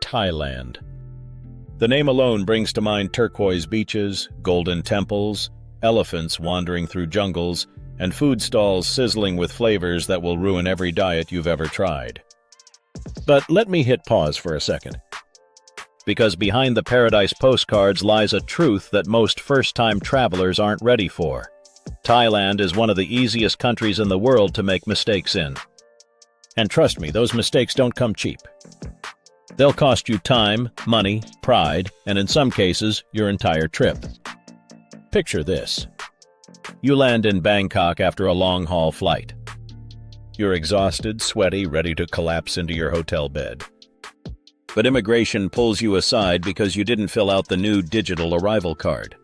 Thailand. The name alone brings to mind turquoise beaches, golden temples, elephants wandering through jungles, and food stalls sizzling with flavors that will ruin every diet you've ever tried. But let me hit pause for a second. Because behind the paradise postcards lies a truth that most first-time travelers aren't ready for. Thailand is one of the easiest countries in the world to make mistakes in. And trust me, those mistakes don't come cheap. They'll cost you time, money, pride, and in some cases, your entire trip. Picture this. You land in Bangkok after a long-haul flight. You're exhausted, sweaty, ready to collapse into your hotel bed. But immigration pulls you aside because you didn't fill out the new digital arrival card.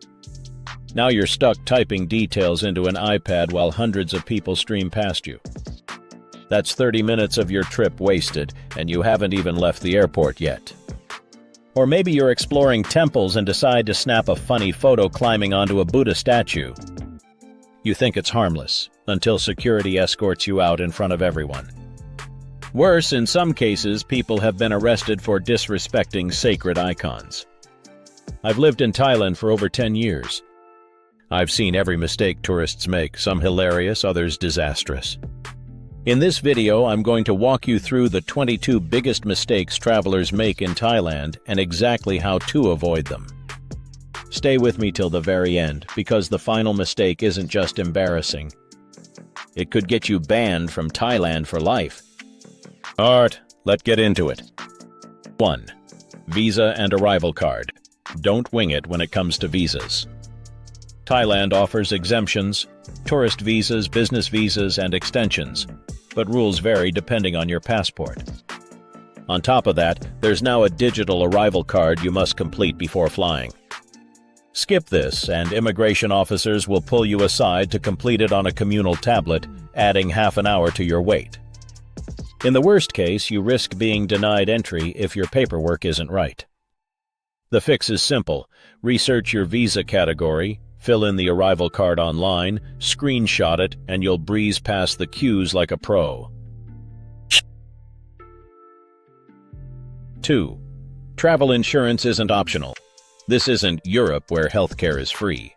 Now you're stuck typing details into an iPad while hundreds of people stream past you. That's 30 minutes of your trip wasted, and you haven't even left the airport yet. Or maybe you're exploring temples and decide to snap a funny photo climbing onto a Buddha statue. You think it's harmless, until security escorts you out in front of everyone. Worse, in some cases, people have been arrested for disrespecting sacred icons. I've lived in Thailand for over 10 years. I've seen every mistake tourists make, some hilarious, others disastrous. In this video, I'm going to walk you through the 22 biggest mistakes travelers make in Thailand and exactly how to avoid them. Stay with me till the very end, because the final mistake isn't just embarrassing. It could get you banned from Thailand for life. Alright, let's get into it. 1. Visa and arrival card. Don't wing it when it comes to visas. Thailand offers exemptions, tourist visas, business visas, and extensions, but rules vary depending on your passport. On top of that, there's now a digital arrival card you must complete before flying. Skip this, and immigration officers will pull you aside to complete it on a communal tablet, adding half an hour to your wait. In the worst case, you risk being denied entry if your paperwork isn't right. The fix is simple. Research your visa category, fill in the arrival card online, screenshot it, and you'll breeze past the queues like a pro. 2. Travel insurance isn't optional. This isn't Europe where healthcare is free.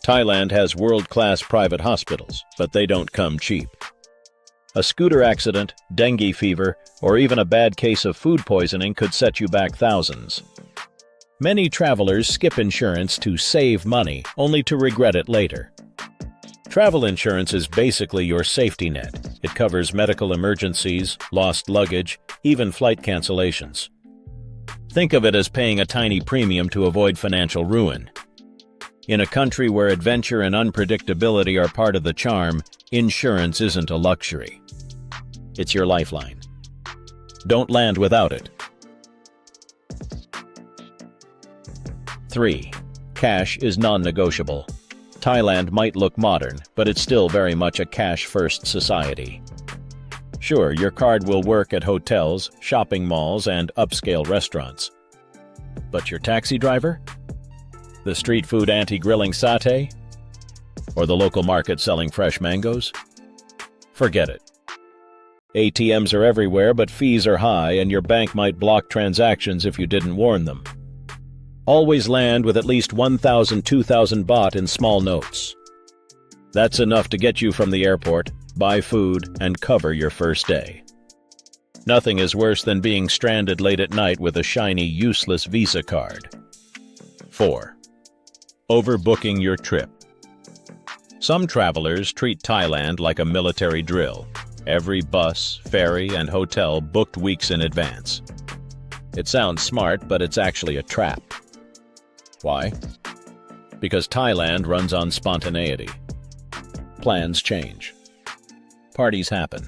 Thailand has world-class private hospitals, but they don't come cheap. A scooter accident, dengue fever, or even a bad case of food poisoning could set you back thousands. Many travelers skip insurance to save money, only to regret it later. Travel insurance is basically your safety net. It covers medical emergencies, lost luggage, even flight cancellations. Think of it as paying a tiny premium to avoid financial ruin. In a country where adventure and unpredictability are part of the charm, insurance isn't a luxury. It's your lifeline. Don't land without it. 3. Cash is non-negotiable. Thailand might look modern, but it's still very much a cash-first society. Sure, your card will work at hotels, shopping malls, and upscale restaurants. But your taxi driver? The street food auntie grilling satay? Or the local market selling fresh mangoes? Forget it. ATMs are everywhere, but fees are high, and your bank might block transactions if you didn't warn them. Always land with at least 1,000–2,000 baht in small notes. That's enough to get you from the airport, buy food, and cover your first day. Nothing is worse than being stranded late at night with a shiny, useless Visa card. 4. Overbooking your trip. Some travelers treat Thailand like a military drill. Every bus, ferry, and hotel booked weeks in advance. It sounds smart, but it's actually a trap. Why? Because Thailand runs on spontaneity. Plans change. Parties happen.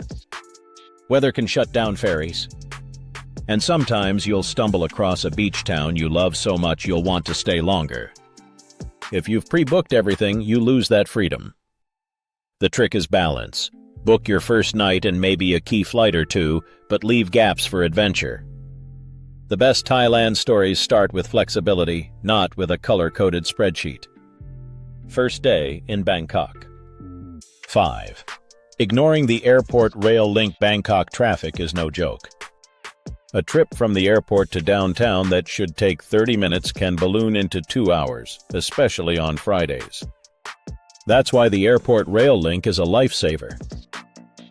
Weather can shut down ferries. And sometimes you'll stumble across a beach town you love so much you'll want to stay longer. If you've pre-booked everything, you lose that freedom. The trick is balance. Book your first night and maybe a key flight or two, but leave gaps for adventure. The best Thailand stories start with flexibility, not with a color-coded spreadsheet. First day in Bangkok. 5. Ignoring the airport rail link Bangkok traffic is no joke. A trip from the airport to downtown that should take 30 minutes can balloon into 2 hours, especially on Fridays. That's why the airport rail link is a lifesaver.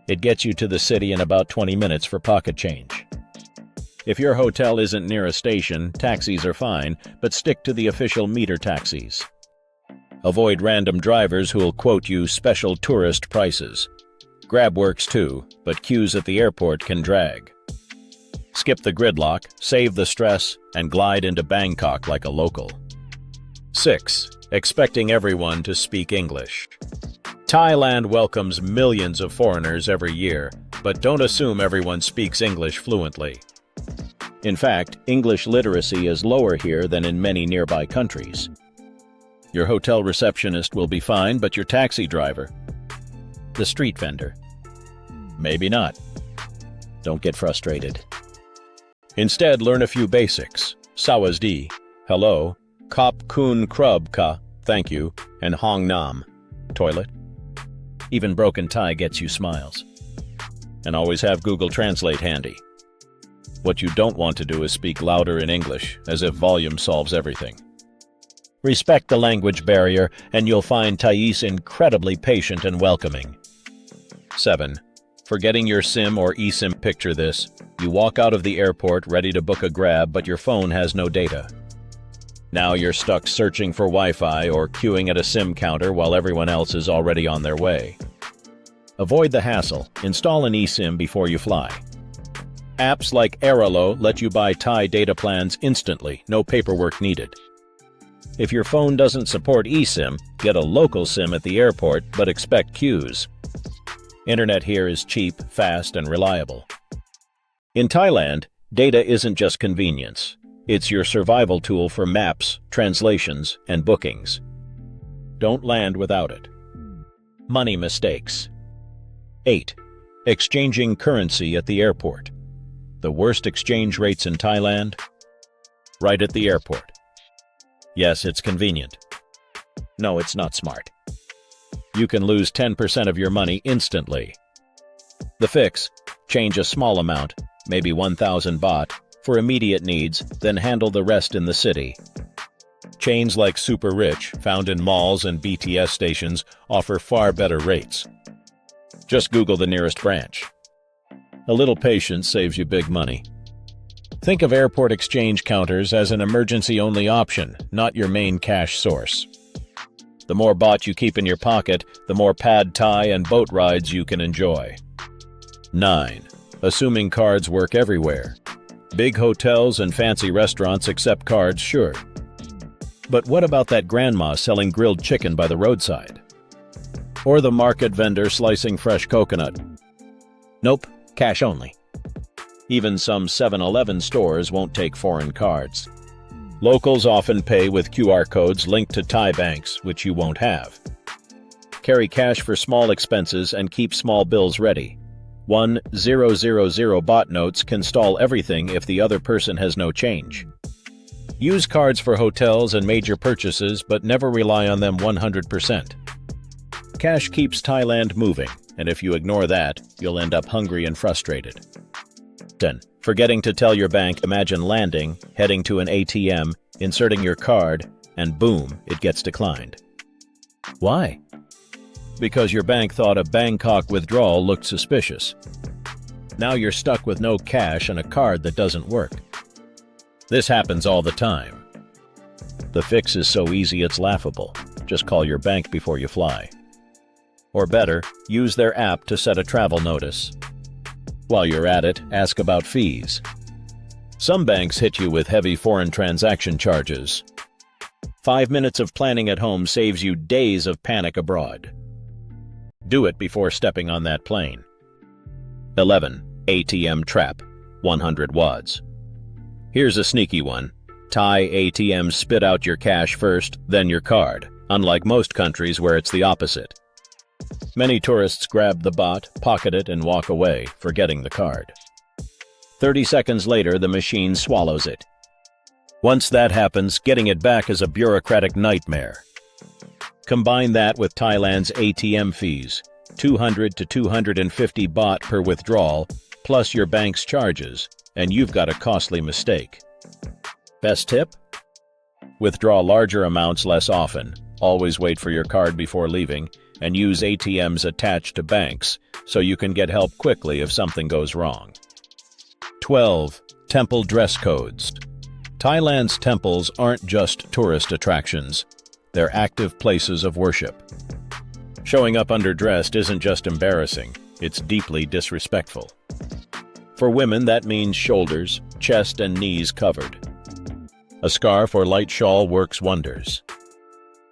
It gets you to the city in about 20 minutes for pocket change. If your hotel isn't near a station, taxis are fine, but stick to the official meter taxis. Avoid random drivers who'll quote you special tourist prices. Grab works too, but queues at the airport can drag. Skip the gridlock, save the stress, and glide into Bangkok like a local. 6. Expecting everyone to speak English. Thailand welcomes millions of foreigners every year, but don't assume everyone speaks English fluently. In fact, English literacy is lower here than in many nearby countries. Your hotel receptionist will be fine, but your taxi driver, the street vendor, maybe not. Don't get frustrated. Instead, learn a few basics. Sawasdee, hello, Kop kun krub ka, thank you, and Hong Nam, toilet. Even broken Thai gets you smiles. And always have Google Translate handy. What you don't want to do is speak louder in English, as if volume solves everything. Respect the language barrier, and you'll find Thais incredibly patient and welcoming. 7. Forgetting your SIM or eSIM. Picture this. You walk out of the airport ready to book a grab, but your phone has no data. Now you're stuck searching for Wi-Fi or queuing at a SIM counter while everyone else is already on their way. Avoid the hassle. Install an eSIM before you fly. Apps like Airalo let you buy Thai data plans instantly, no paperwork needed. If your phone doesn't support eSIM, get a local SIM at the airport, but expect queues. Internet here is cheap, fast, and reliable. In Thailand, data isn't just convenience. It's your survival tool for maps, translations, and bookings. Don't land without it. Money mistakes. 8. Exchanging currency at the airport. The worst exchange rates in Thailand? Right at the airport. Yes, it's convenient. No, it's not smart. You can lose 10% of your money instantly. The fix: change a small amount, maybe 1,000 baht, for immediate needs, then handle the rest in the city. Chains like Super Rich, found in malls and BTS stations, offer far better rates. Just Google the nearest branch. A little patience saves you big money. Think of airport exchange counters as an emergency-only option, not your main cash source. The more baht you keep in your pocket, the more pad Thai and boat rides you can enjoy. 9. Assuming cards work everywhere. Big hotels and fancy restaurants accept cards, sure. But what about that grandma selling grilled chicken by the roadside? Or the market vendor slicing fresh coconut? Nope, cash only. Even some 7-Eleven stores won't take foreign cards. Locals often pay with QR codes linked to Thai banks, which you won't have. Carry cash for small expenses and keep small bills ready. 1,000 baht notes can stall everything if the other person has no change. Use cards for hotels and major purchases, but never rely on them 100%. Cash keeps Thailand moving, and if you ignore that, you'll end up hungry and frustrated. 10. Forgetting to tell your bank. Imagine landing, heading to an ATM, inserting your card, and boom, it gets declined. Why? Because your bank thought a Bangkok withdrawal looked suspicious. Now you're stuck with no cash and a card that doesn't work. This happens all the time. The fix is so easy it's laughable. Just call your bank before you fly. Or better, use their app to set a travel notice. While you're at it, ask about fees. Some banks hit you with heavy foreign transaction charges. 5 minutes of planning at home saves you days of panic abroad. Do it before stepping on that plane. 11. ATM trap. 100 wads. Here's a sneaky one. Thai ATMs spit out your cash first, then your card, unlike most countries where it's the opposite. Many tourists grab the baht, pocket it, and walk away, forgetting the card. 30 seconds later, the machine swallows it. Once that happens, getting it back is a bureaucratic nightmare. Combine that with Thailand's ATM fees, 200 to 250 baht per withdrawal, plus your bank's charges, and you've got a costly mistake. Best tip? Withdraw larger amounts less often, always wait for your card before leaving, and use ATMs attached to banks so you can get help quickly if something goes wrong. 12. Temple dress codes. Thailand's temples aren't just tourist attractions, they're active places of worship. Showing up underdressed isn't just embarrassing, it's deeply disrespectful. For women, that means shoulders, chest, and knees covered. A scarf or light shawl works wonders.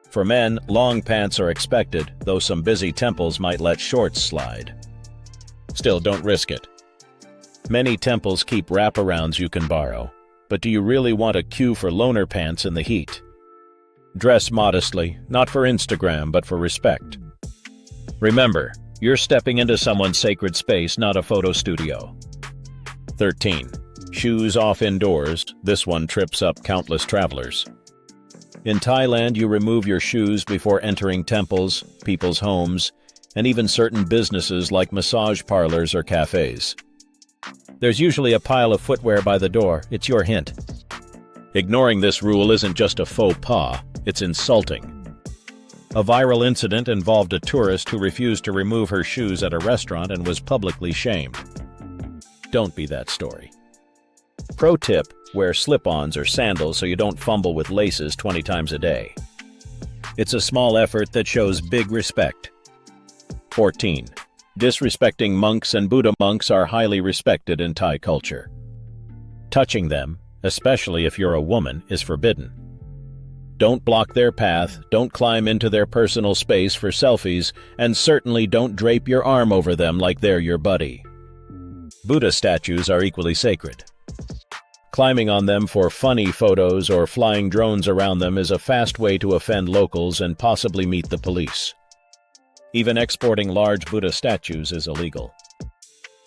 For men, long pants are expected, though some busy temples might let shorts slide. Still, don't risk it. Many temples keep wraparounds you can borrow, but do you really want a queue for loner pants in the heat? Dress modestly, not for Instagram, but for respect. Remember, you're stepping into someone's sacred space, not a photo studio. 13. Shoes off indoors. This one trips up countless travelers. In Thailand, you remove your shoes before entering temples, people's homes, and even certain businesses like massage parlors or cafes. There's usually a pile of footwear by the door. It's your hint. Ignoring this rule isn't just a faux pas, it's insulting. A viral incident involved a tourist who refused to remove her shoes at a restaurant and was publicly shamed. Don't be that story. Pro tip: wear slip-ons or sandals so you don't fumble with laces 20 times a day. It's a small effort that shows big respect. 14. Disrespecting monks and Buddha monks are highly respected in Thai culture. Touching them, especially if you're a woman, is forbidden. Don't block their path, don't climb into their personal space for selfies, and certainly don't drape your arm over them like they're your buddy. Buddha statues are equally sacred. Climbing on them for funny photos or flying drones around them is a fast way to offend locals and possibly meet the police. Even exporting large Buddha statues is illegal.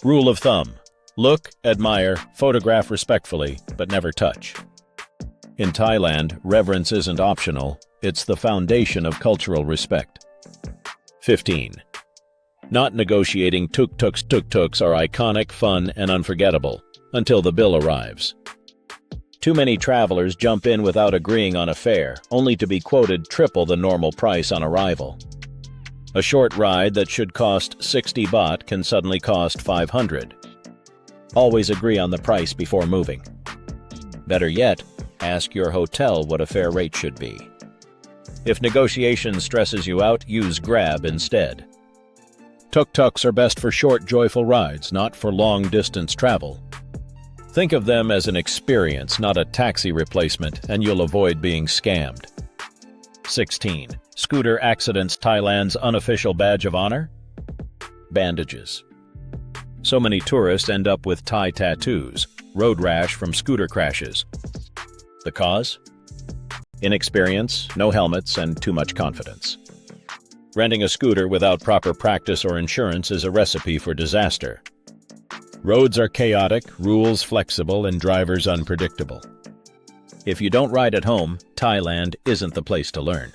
Rule of thumb: look, admire, photograph respectfully, but never touch. In Thailand, reverence isn't optional, it's the foundation of cultural respect. 15. Not negotiating tuk-tuks. Tuk-tuks are iconic, fun, and unforgettable, until the bill arrives. Too many travelers jump in without agreeing on a fare, only to be quoted triple the normal price on arrival. A short ride that should cost 60 baht can suddenly cost 500. Always agree on the price before moving. Better yet, ask your hotel what a fair rate should be. If negotiation stresses you out, use Grab instead. Tuk-tuks are best for short, joyful rides, not for long-distance travel. Think of them as an experience, not a taxi replacement, and you'll avoid being scammed. 16. Scooter accidents. Thailand's unofficial badge of honor? Bandages. So many tourists end up with Thai tattoos, road rash from scooter crashes. The cause? Inexperience, no helmets, and too much confidence. Renting a scooter without proper practice or insurance is a recipe for disaster. Roads are chaotic, rules flexible, and drivers unpredictable. If you don't ride at home, Thailand isn't the place to learn.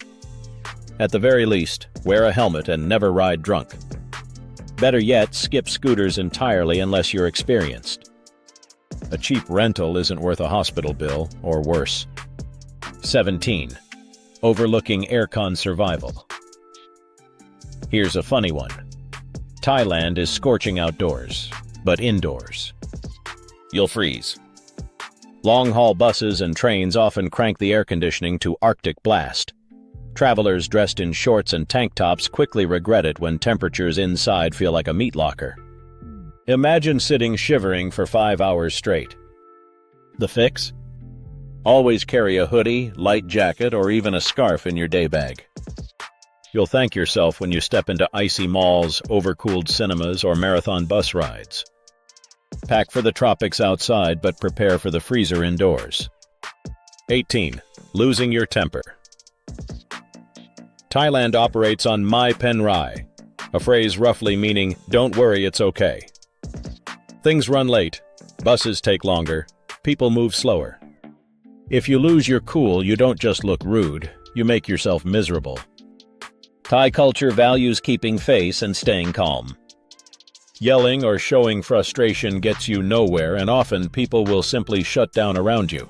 At the very least, wear a helmet and never ride drunk. Better yet, skip scooters entirely unless you're experienced. A cheap rental isn't worth a hospital bill, or worse. 17. Overlooking aircon survival. Here's a funny one. Thailand is scorching outdoors, but indoors. You'll freeze. Long-haul buses and trains often crank the air conditioning to Arctic blast. Travelers dressed in shorts and tank tops quickly regret it when temperatures inside feel like a meat locker. Imagine sitting shivering for 5 hours straight. The fix? Always carry a hoodie, light jacket, or even a scarf in your day bag. You'll thank yourself when you step into icy malls, overcooled cinemas, or marathon bus rides. Pack for the tropics outside, but prepare for the freezer indoors. 18. Losing your temper. Thailand operates on Mai Pen Rai, a phrase roughly meaning, don't worry, it's okay. Things run late, buses take longer, people move slower. If you lose your cool, you don't just look rude, you make yourself miserable. Thai culture values keeping face and staying calm. Yelling or showing frustration gets you nowhere, and often people will simply shut down around you.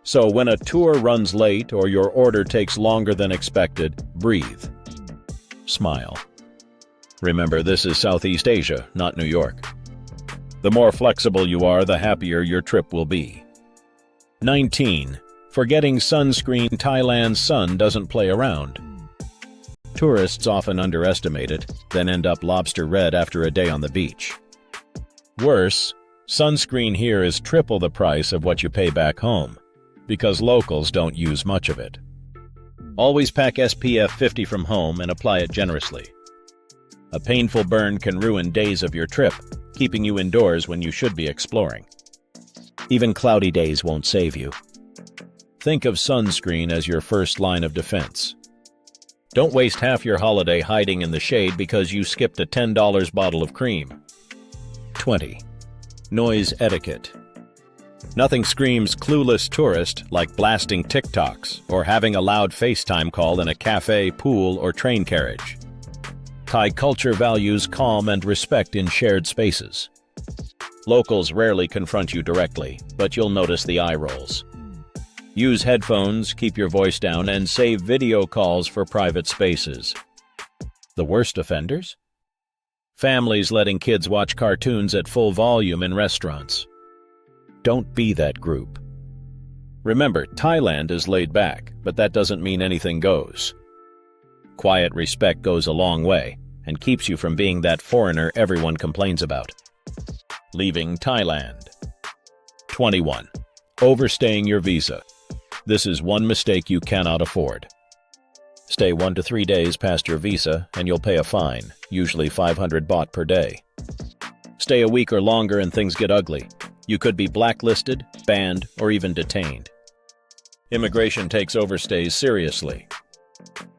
So when a tour runs late or your order takes longer than expected, breathe. Smile. Remember, this is Southeast Asia, not New York. The more flexible you are, the happier your trip will be. 19. Forgetting sunscreen. Thailand's sun doesn't play around. Tourists often underestimate it, then end up lobster red after a day on the beach. Worse, sunscreen here is triple the price of what you pay back home, because locals don't use much of it. Always pack SPF 50 from home and apply it generously. A painful burn can ruin days of your trip, keeping you indoors when you should be exploring. Even cloudy days won't save you. Think of sunscreen as your first line of defense. Don't waste half your holiday hiding in the shade because you skipped a $10 bottle of cream. 20. Noise etiquette. Nothing screams clueless tourist like blasting TikToks or having a loud FaceTime call in a cafe, pool, or train carriage. Thai culture values calm and respect in shared spaces. Locals rarely confront you directly, but you'll notice the eye rolls. Use headphones, keep your voice down, and save video calls for private spaces. The worst offenders? Families letting kids watch cartoons at full volume in restaurants. Don't be that group. Remember, Thailand is laid back, but that doesn't mean anything goes. Quiet respect goes a long way and keeps you from being that foreigner everyone complains about. Leaving Thailand. 21. Overstaying your visa. This is one mistake you cannot afford. Stay 1 to 3 days past your visa and you'll pay a fine, usually 500 baht per day. Stay a week or longer and things get ugly. You could be blacklisted, banned, or even detained. Immigration takes overstays seriously.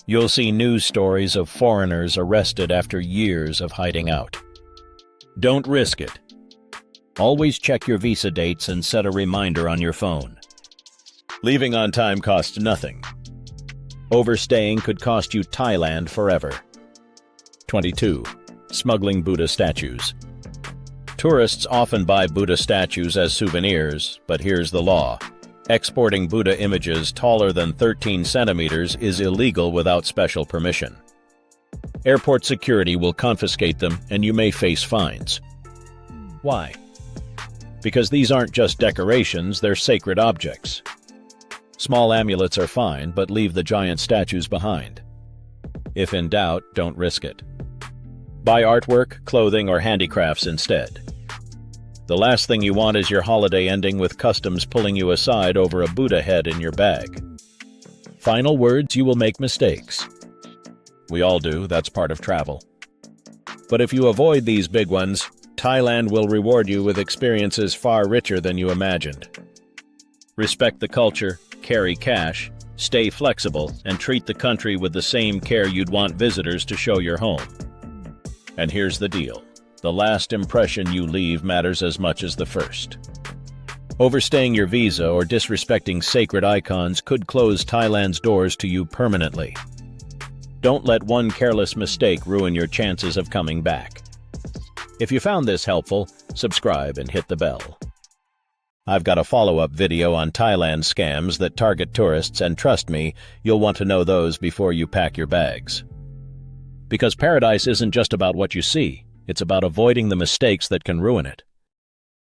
You'll see news stories of foreigners arrested after years of hiding out. Don't risk it. Always check your visa dates and set a reminder on your phone. Leaving on time costs nothing. Overstaying could cost you Thailand forever. 22. Smuggling Buddha statues. Tourists often buy Buddha statues as souvenirs, but here's the law. Exporting Buddha images taller than 13 centimeters is illegal without special permission. Airport security will confiscate them and you may face fines. Why? Because these aren't just decorations, they're sacred objects. Small amulets are fine, but leave the giant statues behind. If in doubt, don't risk it. Buy artwork, clothing, or handicrafts instead. The last thing you want is your holiday ending with customs pulling you aside over a Buddha head in your bag. Final words: you will make mistakes. We all do, that's part of travel. But if you avoid these big ones, Thailand will reward you with experiences far richer than you imagined. Respect the culture, carry cash, stay flexible, and treat the country with the same care you'd want visitors to show your home. And here's the deal. The last impression you leave matters as much as the first. Overstaying your visa or disrespecting sacred icons could close Thailand's doors to you permanently. Don't let one careless mistake ruin your chances of coming back. If you found this helpful, subscribe and hit the bell. I've got a follow-up video on Thailand scams that target tourists, and trust me, you'll want to know those before you pack your bags. Because paradise isn't just about what you see, it's about avoiding the mistakes that can ruin it.